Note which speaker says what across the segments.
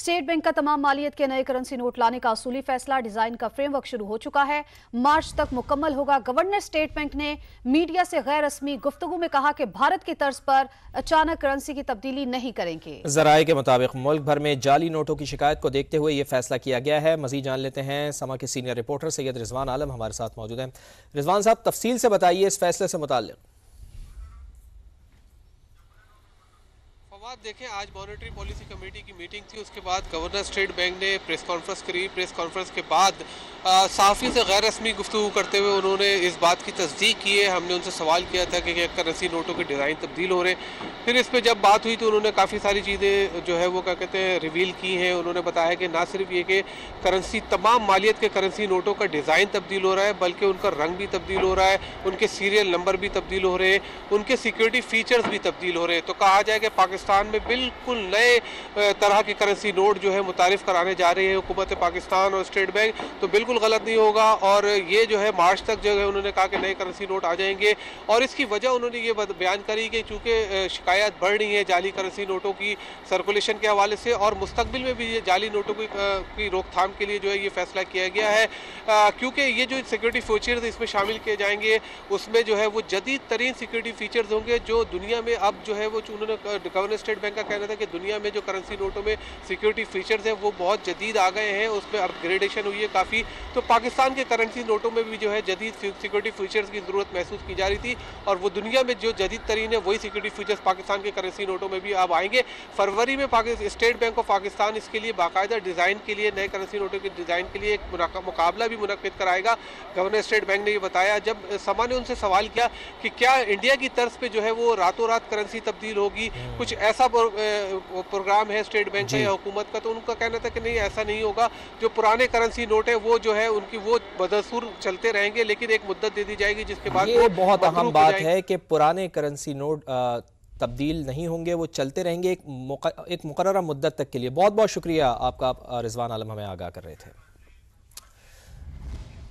Speaker 1: State bank का तमाम मालियत के नए करेंसी नोट लाने का असूली फैसला, डिजाइन का फ्रेमवर्क शुरू हो चुका है। मार्च तक मुकम्मल होगा। गवर्नर स्टेट बैंक ने मीडिया से गैर रस्मी गुफ्तगू में कहा कि भारत की तर्ज पर अचानक करेंसी की तब्दीली नहीं करेंगे।
Speaker 2: ज़राए के मुताबिक मुल्क भर में जाली नोटों की शिकायत को देखते हुए ये फैसला किया गया है। मजीद जान लेते हैं समा के सीनियर रिपोर्टर सैयद रिजवान आलम हमारे साथ मौजूद हैं। रिजवान साहब, तफसील से बताइए इस फैसले से मुताल्लिक।
Speaker 3: देखें, आज मॉनेटरी पॉलिसी कमेटी की मीटिंग थी, उसके बाद गवर्नर स्टेट बैंक ने प्रेस कॉन्फ्रेंस करी। प्रेस कॉन्फ्रेंस के बाद सहाफ़ी से गैर रस्मी गुफ्तगू करते हुए उन्होंने इस बात की तस्दीक की है। हमने उनसे सवाल किया था कि करेंसी नोटों के डिज़ाइन तब्दील हो रहे हैं। फिर इस पर जब बात हुई तो उन्होंने काफ़ी सारी चीज़ें जो है वो क्या कहते हैं रिवील की हैं। उन्होंने बताया कि ना सिर्फ ये कि करेंसी तमाम मालियत के करेंसी नोटों का डिज़ाइन तब्दील हो रहा है, बल्कि उनका रंग भी तब्दील हो रहा है, उनके सीरियल नंबर भी तब्दील हो रहे हैं, उनके सिक्योरिटी फीचर्स भी तब्दील हो रहे हैं। तो कहा जाए कि पाकिस्तान में बिल्कुल नए तरह के करेंसी नोट जो है मुतारिफ कराने जा रही है हुकूमत पाकिस्तान और स्टेट बैंक, तो बिल्कुल गलत नहीं होगा। और ये जो है मार्च तक जो है उन्होंने कहा कि नए करेंसी नोट आ जाएंगे। और इसकी वजह उन्होंने ये बयान करी कि चूँकि शिकायत बढ़ रही है जाली करेंसी नोटों की सर्कुलेशन के हवाले से, और मुस्तकबिल में भी ये जाली नोटों की रोकथाम के लिए जो है ये फैसला किया गया है। क्योंकि ये जो सिक्योरिटी फीचर्स इसमें शामिल किए जाएंगे उसमें जो है वो जदीद तरीन सिक्योरिटी फीचर्स होंगे जो दुनिया में अब जो है वो उन्होंने गवर्नर स्टेट बैंक का कहना था कि दुनिया में जो करेंसी नोटों में सिक्योरिटी फीचर्स हैं वो बहुत जदीद आ गए हैं, उसमें अपग्रेडेशन हुई है काफ़ी। तो पाकिस्तान के करेंसी नोटों में भी जो है जदीद सिक्योरिटी फीचर्स की ज़रूरत महसूस की जा रही थी, और वो दुनिया में जो जदीद तरीन है वही सिक्योरिटी फीचर्स पाकिस्तान के करेंसी नोटों में भी अब आएंगे। फरवरी में स्टेट बैंक ऑफ पाकिस्तान इसके लिए बाकायदा डिज़ाइन के लिए नए करेंसी नोटों के डिज़ाइन के लिए एक मुकाबला भी मुनक्किद कराएगा। गवर्नर स्टेट बैंक ने ये बताया। जब समा ने उनसे सवाल किया कि क्या इंडिया की तर्ज पे जो है वो रातों रात करेंसी तब्दील होगी, कुछ ऐसा प्रोग्राम है स्टेट बैंक का या हुकूमत का, तो उनका कहना था कि नहीं, ऐसा नहीं होगा। जो पुराने करेंसी नोट है वो जो है उनकी वो बदसूर चलते रहेंगे, लेकिन एक मुद्दत दे दी जाएगी जिसके बाद
Speaker 2: ये बहुत अहम बात है कि पुराने करेंसी नोट तब्दील नहीं होंगे, वो चलते रहेंगे एक मुकर्ररा मुद्दत तक के लिए। बहुत बहुत शुक्रिया आपका, रिजवान आलम हमें आगाह कर रहे थे।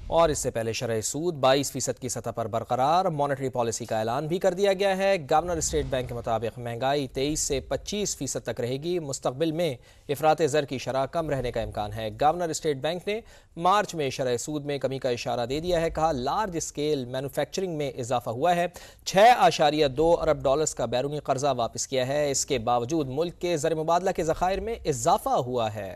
Speaker 2: और इससे पहले शरह सूद 22% की सतह पर बरकरार, मॉनेटरी पॉलिसी का ऐलान भी कर दिया गया है। गवर्नर स्टेट बैंक के मुताबिक महंगाई 23 से 25% तक रहेगी। मुस्तकबिल में इफरात ज़र की शरह कम रहने का इम्कान है। गवर्नर स्टेट बैंक ने मार्च में शरह सूद में कमी का इशारा दे दिया है। कहा लार्ज स्केल मैन्युफैक्चरिंग में इजाफा हुआ है। 6.2 अरब डॉलर्स का बैरूनी कर्जा वापस किया है। इसके बावजूद मुल्क के ज़र मुबादला के ज़खायर में इजाफा हुआ है।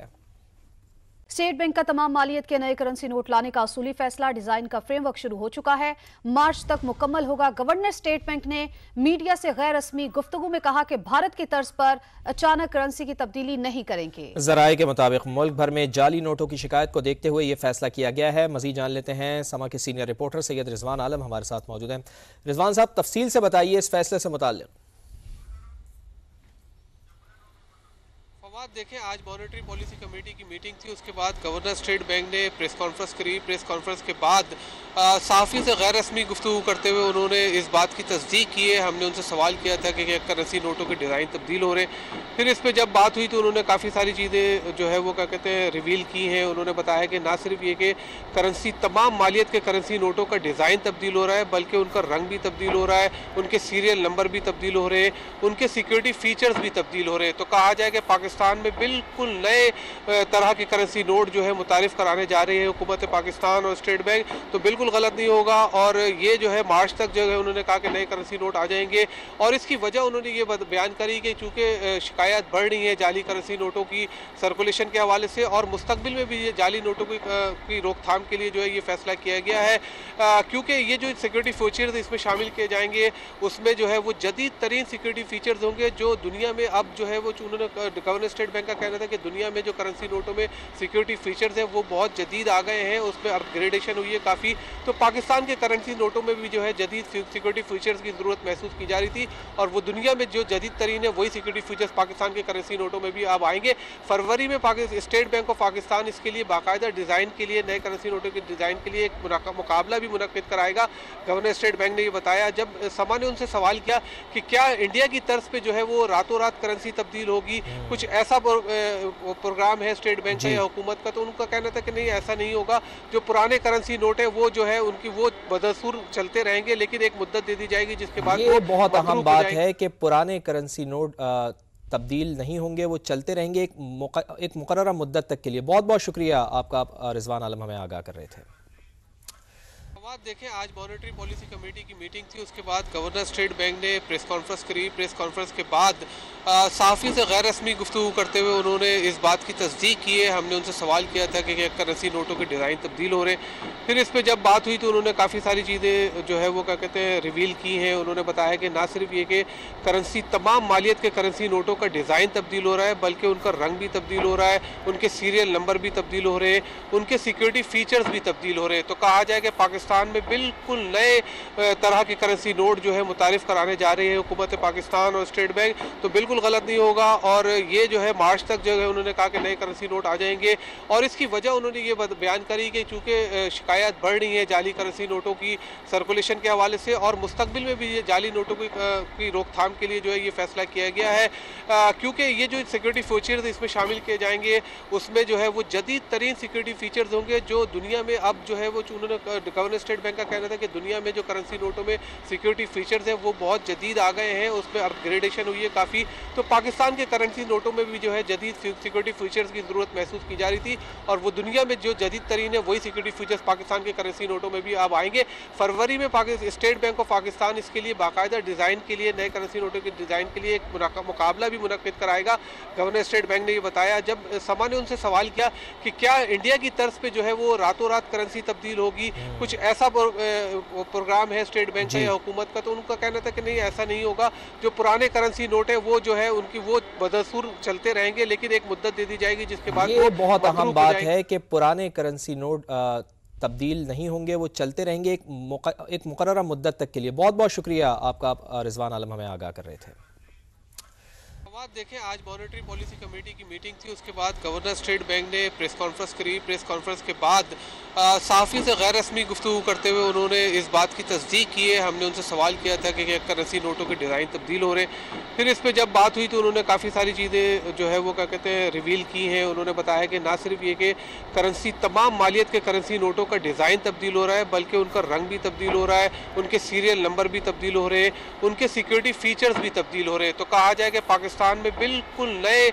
Speaker 1: स्टेट बैंक का तमाम मालियत के नए करेंसी नोट लाने का असूली फैसला, डिजाइन का फ्रेमवर्क शुरू हो चुका है। मार्च तक मुकम्मल होगा। गवर्नर स्टेट बैंक ने मीडिया से गैर रस्मी गुफ्तगू में कहा कि भारत की तर्ज पर अचानक करेंसी की तब्दीली नहीं करेंगे।
Speaker 2: ज़राए के मुताबिक मुल्क भर में जाली नोटों की शिकायत को देखते हुए ये फैसला किया गया है। मजीद जान लेते हैं समा के सीनियर रिपोर्टर सैयद रिजवान आलम हमारे साथ मौजूद हैं। रिजवान साहब, तफसील से बताइए इस फैसले से मुताल्लिक।
Speaker 3: देखें, आज मॉनेटरी पॉलिसी कमेटी की मीटिंग थी, उसके बाद गवर्नर स्टेट बैंक ने प्रेस कॉन्फ्रेंस करी। प्रेस कॉन्फ्रेंस के बाद सहाफ़ी से गैर रस्मी गुफ्तगू करते हुए उन्होंने इस बात की तस्दीक की है। हमने उनसे सवाल किया था कि करेंसी नोटों के डिज़ाइन तब्दील हो रहे हैं। फिर इस पर जब बात हुई तो उन्होंने काफ़ी सारी चीज़ें जो है वो क्या कहते हैं रिवील की हैं। उन्होंने बताया कि ना सिर्फ ये कि करेंसी तमाम मालियत के करेंसी नोटों का डिज़ाइन तब्दील हो रहा है, बल्कि उनका रंग भी तब्दील हो रहा है, उनके सीरियल नंबर भी तब्दील हो रहे हैं, उनके सिक्योरिटी फीचर्स भी तब्दील हो रहे हैं। तो कहा जाए कि पाकिस्तान में बिल्कुल नए तरह के करेंसी नोट जो है मुतारिफ कराने जा रही है हुकूमत पाकिस्तान और स्टेट बैंक, तो बिल्कुल गलत नहीं होगा। और ये जो है मार्च तक जो है उन्होंने कहा कि नए करेंसी नोट आ जाएंगे। और इसकी वजह उन्होंने ये बयान करी कि चूँकि शिकायत बढ़ रही है जाली करेंसी नोटों की सर्कुलेशन के हवाले से, और मुस्तकबिल में भी ये जाली नोटों की रोकथाम के लिए जो है ये फैसला किया गया है। क्योंकि ये जो सिक्योरिटी फीचर्स इसमें शामिल किए जाएंगे उसमें जो है वो जदीद तरीन सिक्योरिटी फीचर्स होंगे जो दुनिया में अब जो है वो उन्होंने गवर्नर स्टेट बैंक का कहना था कि दुनिया में जो करेंसी नोटों में सिक्योरिटी फीचर्स हैं वो बहुत जदीद आ गए हैं, उसमें अपग्रेडेशन हुई है काफ़ी। तो पाकिस्तान के करेंसी नोटों में भी जो है जदीद सिक्योरिटी फीचर्स की ज़रूरत महसूस की जा रही थी, और वो दुनिया में जो जदीद तरीन है वही सिक्योरिटी फीचर्स पाकिस्तान के करेंसी नोटों में भी अब आएंगे। फरवरी में स्टेट बैंक ऑफ पाकिस्तान इसके लिए बाकायदा डिज़ाइन के लिए नए करेंसी नोटों के डिज़ाइन के लिए एक मुकाबला भी मुनक्किद कराएगा। गवर्नर स्टेट बैंक ने ये बताया। जब समा ने उनसे सवाल किया कि क्या इंडिया की तर्ज पे जो है वो रातों रात करेंसी तब्दील होगी, कुछ ऐसा प्रोग्राम है स्टेट बैंक का या हुकूमत का, तो उनका कहना था कि नहीं, ऐसा नहीं होगा। जो पुराने करेंसी नोट है वो जो है उनकी वो बदसूर चलते रहेंगे, लेकिन एक मुद्दत दे दी जाएगी जिसके बाद
Speaker 2: ये बहुत अहम बात है कि पुराने करेंसी नोट तब्दील नहीं होंगे, वो चलते रहेंगे एक मुकर्ररा मुद्दत तक के लिए। बहुत बहुत शुक्रिया आपका, रिजवान आलम हमें आगाह कर रहे थे।
Speaker 3: देखें, आज मॉनेटरी पॉलिसी कमेटी की मीटिंग थी, उसके बाद गवर्नर स्टेट बैंक ने प्रेस कॉन्फ्रेंस करी। प्रेस कॉन्फ्रेंस के बाद सहाफ़ी से गैर रस्मी गुफ्तगू करते हुए उन्होंने इस बात की तस्दीक की है। हमने उनसे सवाल किया था कि करेंसी नोटों के डिज़ाइन तब्दील हो रहे हैं। फिर इस पर जब बात हुई तो उन्होंने काफ़ी सारी चीज़ें जो है वो क्या कहते हैं रिवील की हैं। उन्होंने बताया कि ना सिर्फ ये कि करेंसी तमाम मालियत के करेंसी नोटों का डिज़ाइन तब्दील हो रहा है, बल्कि उनका रंग भी तब्दील हो रहा है, उनके सीरियल नंबर भी तब्दील हो रहे हैं, उनके सिक्योरिटी फीचर्स भी तब्दील हो रहे हैं। तो कहा जाए कि पाकिस्तान में बिल्कुल नए तरह के करेंसी नोट जो है मुतारिफ कराने जा रही है हुकूमत पाकिस्तान और स्टेट बैंक, तो बिल्कुल गलत नहीं होगा। और ये जो है मार्च तक जो है उन्होंने कहा कि नए करेंसी नोट आ जाएंगे। और इसकी वजह उन्होंने ये बयान करी कि चूँकि शिकायत बढ़ रही है जाली करेंसी नोटों की सर्कुलेशन के हवाले से, और मुस्तकबिल में भी ये जाली नोटों की रोकथाम के लिए जो है ये फैसला किया गया है, क्योंकि ये जो सिक्योरिटी फीचर्स इसमें शामिल किए जाएंगे उसमें जो है वो जदीद तरीन सिक्योरिटी फीचर्स होंगे जो दुनिया में अब जो है वो उन्होंने गवर्नर स्टेट बैंक का कहना था कि दुनिया में जो करेंसी नोटों में सिक्योरिटी फीचर्स हैं वो बहुत जदीद आ गए हैं, उसमें अपग्रेडेशन हुई है काफ़ी। तो पाकिस्तान के करेंसी नोटों में भी जो है जदीद सिक्योरिटी फीचर्स की ज़रूरत महसूस की जा रही थी, और वो दुनिया में जो जदीद तरीन है वही सिक्योरिटी फीचर्स पाकिस्तान के करेंसी नोटों में भी अब आएंगे। फरवरी में स्टेट बैंक ऑफ पाकिस्तान इसके लिए बाकायदा डिज़ाइन के लिए, नए करेंसी नोटों के डिज़ाइन के लिए एक मुकाबला भी मुनक्किद कराएगा। गवर्नर स्टेट बैंक ने ये बताया। जब समा ने उनसे सवाल किया कि क्या इंडिया की तर्ज पे जो है वो रातों रात करेंसी तब्दील होगी, कुछ ऐसा प्रोग्राम है स्टेट बैंक का या हुकूमत का, तो उनका कहना था कि नहीं, ऐसा नहीं होगा। जो पुराने करेंसी नोट है वो जो है उनकी वो बदसूर चलते रहेंगे, लेकिन एक मुद्दत दे दी जाएगी जिसके बाद
Speaker 2: ये बहुत अहम बात है कि पुराने करेंसी नोट तब्दील नहीं होंगे, वो चलते रहेंगे एक मुकर्ररा मुद्दत तक के लिए। बहुत बहुत शुक्रिया आपका, रिजवान आलम हमें आगाह कर रहे थे।
Speaker 3: देखें, आज मॉनेटरी पॉलिसी कमेटी की मीटिंग थी, उसके बाद गवर्नर स्टेट बैंक ने प्रेस कॉन्फ्रेंस करी। प्रेस कॉन्फ्रेंस के बाद सहाफ़ी से गैर रस्मी गुफ्तगू करते हुए उन्होंने इस बात की तस्दीक की है। हमने उनसे सवाल किया था कि करेंसी नोटों के डिज़ाइन तब्दील हो रहे हैं। फिर इस पर जब बात हुई तो उन्होंने काफ़ी सारी चीज़ें जो है वो क्या कहते हैं रिवील की हैं। उन्होंने बताया कि ना सिर्फ ये कि करेंसी तमाम मालियत के करेंसी नोटों का डिज़ाइन तब्दील हो रहा है, बल्कि उनका रंग भी तब्दील हो रहा है, उनके सीरियल नंबर भी तब्दील हो रहे हैं, उनके सिक्योरिटी फीचर्स भी तब्दील हो रहे हैं। तो कहा जाए कि पाकिस्तान में बिल्कुल नए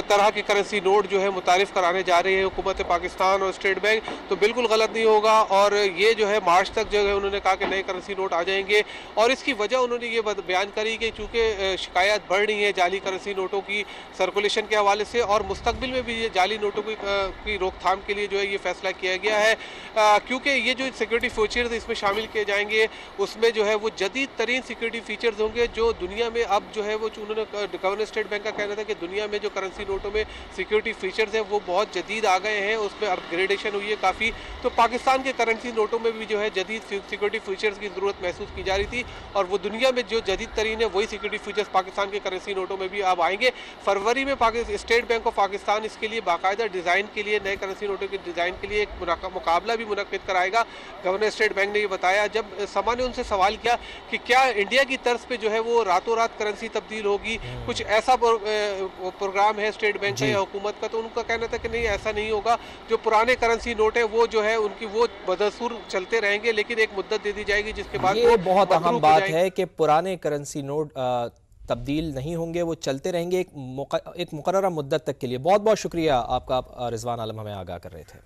Speaker 3: तरह के करेंसी नोट जो है मुतारिफ कराने जा रही है हुकूमत पाकिस्तान और स्टेट बैंक, तो बिल्कुल गलत नहीं होगा। और ये जो है मार्च तक जो है उन्होंने कहा कि नए करेंसी नोट आ जाएंगे। और इसकी वजह उन्होंने ये बयान करी कि चूँकि शिकायत बढ़ रही है जाली करेंसी नोटों की सर्कुलेशन के हवाले से, और मुस्तकबिल में भी ये जाली नोटों की रोकथाम के लिए जो है ये फैसला किया गया है, क्योंकि ये जो सिक्योरिटी फीचर्स इसमें शामिल किए जाएंगे उसमें जो है वो जदीद तरीन सिक्योरिटी फीचर्स होंगे जो दुनिया में अब जो है वो उन्होंने गवर्नर स्टेट बैंक का कहना था कि दुनिया में जो करेंसी नोटों में सिक्योरिटी फीचर्स हैं वो बहुत जदीद आ गए हैं, उसमें अपग्रेडेशन हुई है काफ़ी। तो पाकिस्तान के करेंसी नोटों में भी जो है जदीद सिक्योरिटी फीचर्स की ज़रूरत महसूस की जा रही थी, और वो दुनिया में जो जदीद तरीन है वही सिक्योरिटी फीचर्स पाकिस्तान के करेंसी नोटों में भी अब आएंगे। फरवरी में स्टेट बैंक ऑफ पाकिस्तान इसके लिए बाकायदा डिज़ाइन के लिए, नए करेंसी नोटों के डिज़ाइन के लिए एक मुकाबला भी मुनक्किद कराएगा। गवर्नर स्टेट बैंक ने ये बताया। जब समा ने उनसे सवाल किया कि क्या इंडिया की तर्ज पे जो है वो रातों रात करेंसी तब्दील होगी, कुछ ऐसा प्रोग्राम है स्टेट बैंक का या हुकूमत का, तो उनका कहना था कि नहीं, ऐसा नहीं होगा। जो पुराने करेंसी नोट है वो जो है उनकी वो बदसूर चलते रहेंगे, लेकिन एक मुद्दत दे दी जाएगी जिसके बाद
Speaker 2: ये बहुत अहम बात है कि पुराने करेंसी नोट तब्दील नहीं होंगे, वो चलते रहेंगे एक मुकर्ररा मुद्दत तक के लिए। बहुत बहुत शुक्रिया आपका, रिजवान आलम हमें आगाह कर रहे थे।